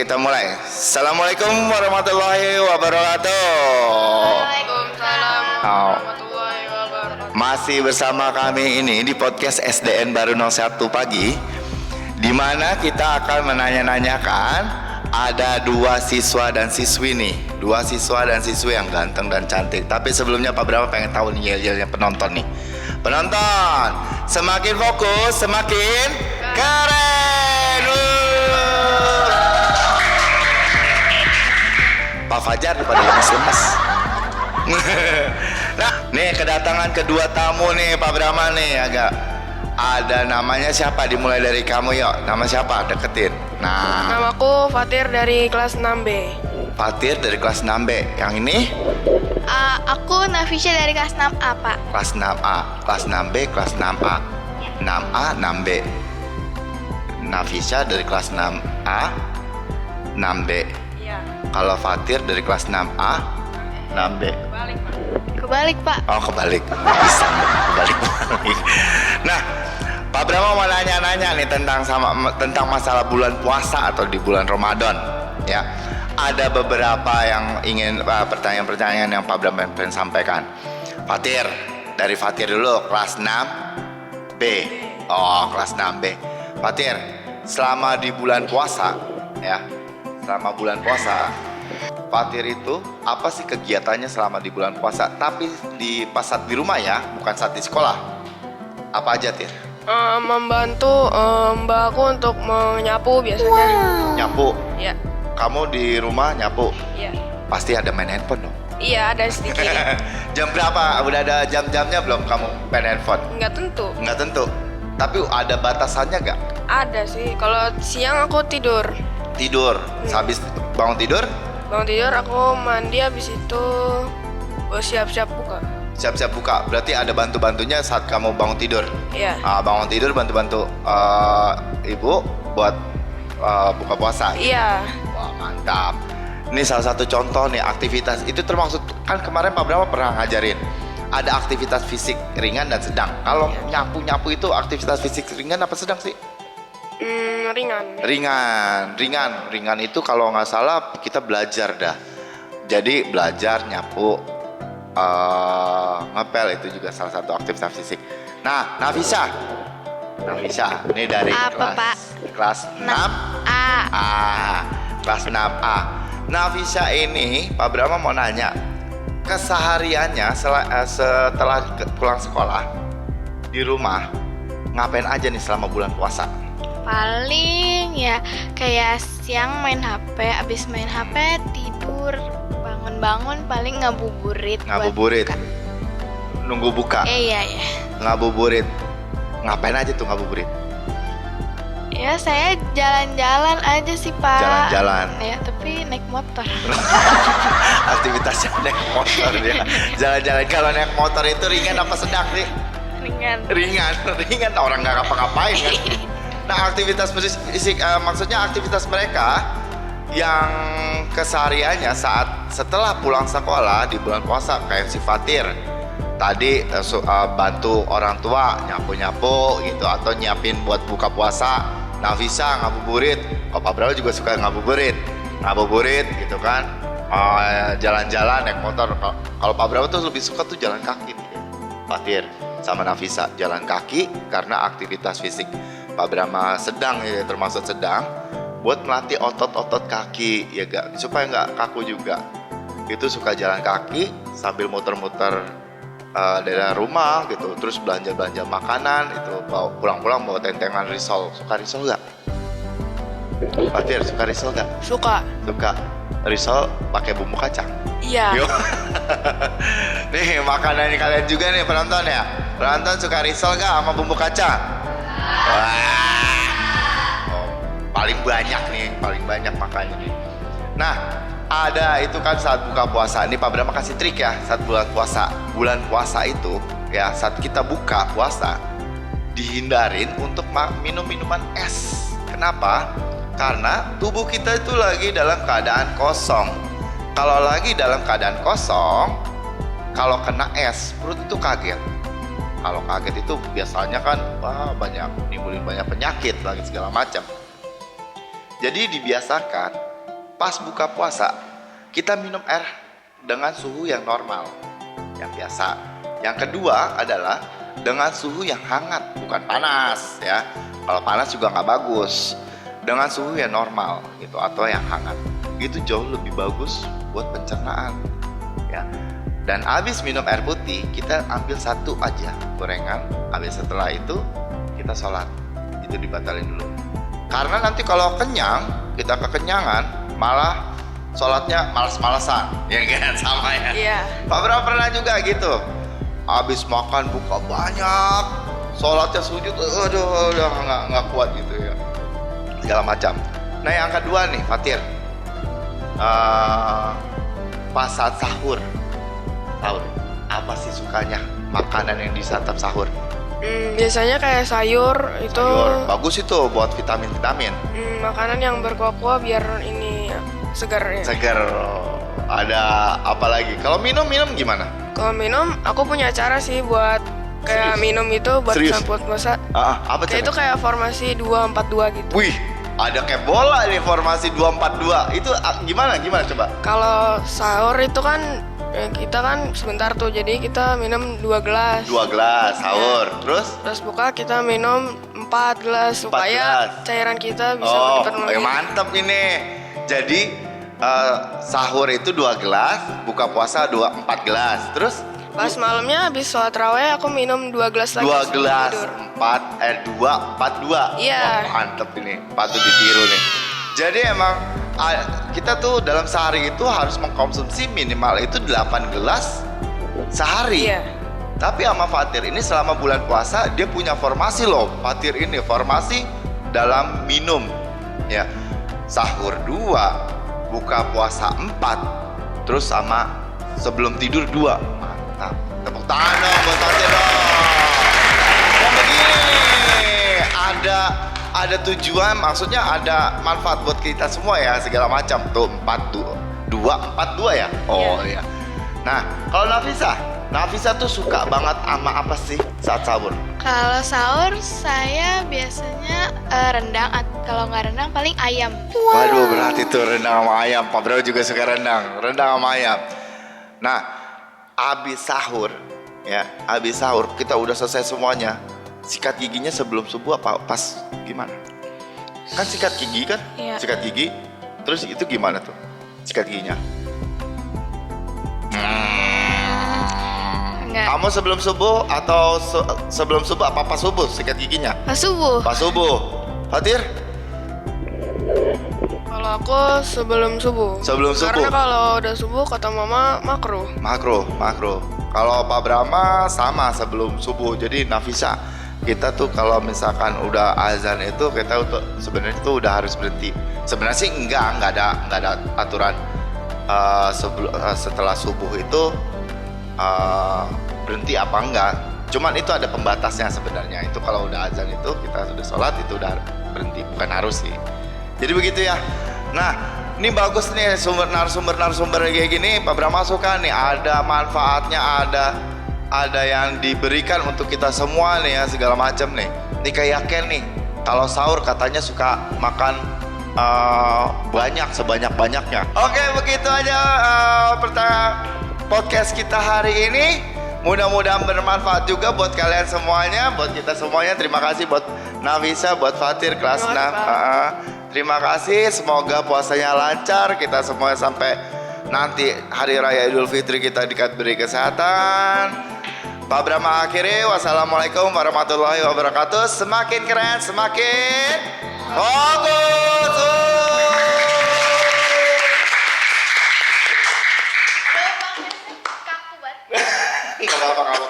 kita mulai. Assalamualaikum warahmatullahi wabarakatuh. Waalaikumsalam warahmatullahi wabarakatuh. Masih bersama kami ini di podcast SDN Baru 01 Pagi, di mana kita akan menanya-nanyakan ada dua siswa dan siswi nih, dua siswa dan siswi yang ganteng dan cantik. Tapi sebelumnya Pak Brahma pengen tahu nih yel-yelnya penonton nih. Penonton, semakin fokus, semakin keren. Pak Fajar pada lemes-lemes. Nah, nih kedatangan kedua tamu nih Pak Brahma nih, agak ada namanya siapa? Dimulai dari kamu yuk. Nama siapa? Deketin. Nah, Namaku Fatir dari kelas 6B. Fatir dari kelas 6B. Yang ini? Aku Nafisha dari kelas 6A, Pak. Kelas 6A. Kelas 6B, kelas 6A. 6A, 6B. Nafisha dari kelas 6A, 6B. Iya. Kalau Fatir dari kelas 6A, 6B. Balik, Pak. Kebalik, Pak. Oh, kebalik. Bisa kebalik. Nah, Pak Brahma mau nanya-nanya nih tentang masalah bulan puasa atau di bulan Ramadan, ya. Ada beberapa yang ingin pertanyaan-pertanyaan yang Pak Brahma pengen sampaikan. Fatir, dari Fatir dulu, kelas 6B. Oh, kelas 6B. Fatir, selama di bulan puasa, ya, selama bulan puasa, Fatir itu apa sih kegiatannya selama di bulan puasa? Tapi pas saat di rumah ya, bukan saat di sekolah. Apa aja, Tir? Membantu mbakku untuk menyapu biasanya. Nyapu. Iya. Kamu di rumah nyapu. Iya. Pasti ada main handphone dong. Iya, ada sedikit. Jam berapa? Udah ada jam-jamnya belum kamu main handphone? Nggak tentu. Nggak tentu. Tapi ada batasannya nggak? Ada sih. Kalau siang aku tidur. Tidur. Habis bangun tidur, Bangun tidur aku mandi, habis itu siap-siap buka. siap-siap buka. Berarti ada bantu-bantunya saat kamu bangun tidur. Iya. Bangun tidur bantu-bantu ibu buat buka puasa. Iya. Wah, mantap. Ini salah satu contoh nih aktivitas. Itu termasuk, kan kemarin Pak Brahma pernah ngajarin ada aktivitas fisik ringan dan sedang. Kalau nyapu-nyapu itu aktivitas fisik ringan apa sedang sih? Ringan. Ringan itu kalau nggak salah kita belajar dah. Jadi belajar nyapu, ngepel itu juga salah satu aktivitas fisik. Nah, Nafisha, ini dari Apa, Pak? kelas 6A. Kelas 6A. Nafisha ini, Pak Brahma mau nanya, kesehariannya setelah pulang sekolah di rumah ngapain aja nih selama bulan puasa? Paling ya kayak siang main HP, abis main HP tidur, bangun-bangun paling ngabuburit. Ngabuburit. buat buka. Nunggu buka. Iya. Ngabuburit. Ngapain aja tuh ngabuburit? Ya saya jalan-jalan aja sih, Pak. Jalan-jalan. Ya, tapi naik motor. Aktivitasnya naik motor dia. Jalan-jalan. Kalau naik motor itu ringan apa sedang sih? Ringan. Orang nggak ngapa-ngapain kan. Nah, aktivitas fisik, maksudnya aktivitas mereka yang kesehariannya setelah pulang sekolah di bulan puasa, kayak si Fatir tadi bantu orang tua nyapu-nyapu gitu, atau nyiapin buat buka puasa. Nafisha ngabuburit. Oh, Pak Brahma juga suka ngabuburit gitu kan. Jalan-jalan naik motor. Kalau Pak Brahma tuh lebih suka tuh jalan kaki nih. Fatir sama Nafisha jalan kaki karena aktivitas fisik. Pak Brahma sedang, ya, termasuk sedang buat melatih otot-otot kaki ya gak, supaya nggak kaku juga. Itu suka jalan kaki sambil muter-muter daerah rumah gitu, terus belanja-belanja makanan itu, pulang-pulang bawa tentengan risol. Suka risol nggak? Fatir suka risol nggak? Suka. Suka. Risol pakai bumbu kacang. Iya. Yuk. Nih makanan kalian juga nih penonton ya. Penonton suka risol nggak sama bumbu kacang? Wah. Oh, paling banyak makanya nih. Nah, ada itu kan saat buka puasa. Ini Pak Brahma kasih trik ya saat bulan puasa. Bulan puasa itu ya saat kita buka puasa dihindarin untuk minum minuman es. Kenapa? Karena tubuh kita itu lagi dalam keadaan kosong. Kalau lagi dalam keadaan kosong, kalau kena es, perut itu kaget. Kalau kaget itu biasanya kan nimbulin banyak penyakit lagi segala macam. Jadi dibiasakan pas buka puasa kita minum air dengan suhu yang normal, yang biasa. Yang kedua adalah dengan suhu yang hangat, bukan panas ya. Kalau panas juga nggak bagus. Dengan suhu yang normal gitu atau yang hangat, itu jauh lebih bagus buat pencernaan ya. Dan habis minum air putih kita ambil satu aja gorengan. Habis setelah itu kita sholat, itu dibatalin dulu. Karena nanti kalau kenyang, kita kekenyangan malah sholatnya malas-malasan, ya kan, sama ya. Iya. Pak Bram pernah juga gitu. Habis makan buka banyak, sholatnya sujud, aduh udah nggak kuat gitu ya. Segala macam. Nah yang kedua nih Fatir, pas saat sahur, apa sih sukanya makanan yang disantap sahur? Biasanya kayak sayur itu. Sayur, bagus itu buat vitamin-vitamin. Makanan yang berkuah-kuah biar ini segar ya. Segar. Ada apa lagi? Kalau minum gimana? Kalau minum, aku punya cara sih buat kayak Serius? minum itu buat Serius? sambut puasa. Apa Kayak itu kayak formasi 2-4-2 gitu. Wih, ada kayak bola nih formasi 2-4-2. Itu gimana coba? Kalau sahur itu kan kita kan sebentar tuh, jadi kita minum 2 gelas. 2 gelas sahur. Terus buka kita minum 4 gelas supaya gelas. cairan kita bisa Oh, terpenuhi. mantap ini. Jadi sahur itu 2 gelas, buka puasa 4 gelas. Terus Pas malamnya habis sholat raweh aku minum 2 gelas lagi. 2 gelas, tidur. 2, 4, 2. Iya. Wah, mantep ini, patut ditiru nih. Jadi emang kita tuh dalam sehari itu harus mengkonsumsi minimal itu 8 gelas sehari. Iya. Tapi sama Fatir ini selama bulan puasa dia punya formasi loh. Fatir ini formasi dalam minum ya. Sahur 2, buka puasa 4, terus sama sebelum tidur 2. Mantap. Tepuk tangan dong buat Fatir dong. Oh begini, ada tujuan, maksudnya ada manfaat buat kita semua ya, segala macam. Tuh 4-2 ya. Oh iya. Nah, kalau Nafisa tuh suka banget sama apa sih saat sahur? Kalau sahur saya biasanya rendang, kalau nggak rendang paling ayam. Waduh, berarti tuh rendang sama ayam. Pak Bro juga suka rendang sama ayam. Nah, habis sahur kita udah selesai semuanya. Sikat giginya sebelum subuh apa pas gimana? Kan sikat gigi kan? Iya. Sikat gigi. Terus itu gimana tuh? Sikat giginya? Enggak. Kamu sebelum subuh atau sebelum subuh apa pas subuh sikat giginya? Pas subuh. Pas subuh. Fatir? Kalau aku sebelum subuh. Sebelum subuh. Karena kalau udah subuh kata mama makruh. Makro. Kalau Pak Brahma sama sebelum subuh. Jadi Nafisa, kita tuh kalau misalkan udah azan itu kita untuk sebenarnya tuh udah harus berhenti. Sebenarnya sih enggak ada aturan setelah subuh itu berhenti apa enggak. Cuman itu ada pembatasnya sebenarnya. Itu kalau udah azan itu kita sudah sholat itu udah berhenti, bukan harus sih. Jadi begitu ya. Nah, ini bagus nih narasumber kayak gini. Pak Brahma suka nih, ada manfaatnya, ada yang diberikan untuk kita semua nih ya, segala macam nih. Ini kayak Ken nih, kalau sahur katanya suka makan banyak, sebanyak-banyaknya. Oke, begitu aja podcast kita hari ini. Mudah-mudahan bermanfaat juga buat kalian semuanya, buat kita semuanya. Terima kasih buat Nafisa, buat Fatir kelas 6. Terima kasih, semoga puasanya lancar, kita semua sampai nanti hari raya Idul Fitri kita diberi kesehatan. Pak Brahma akhiri, wassalamualaikum warahmatullahi wabarakatuh. Semakin keren, semakin bagus. Gak apa-apa.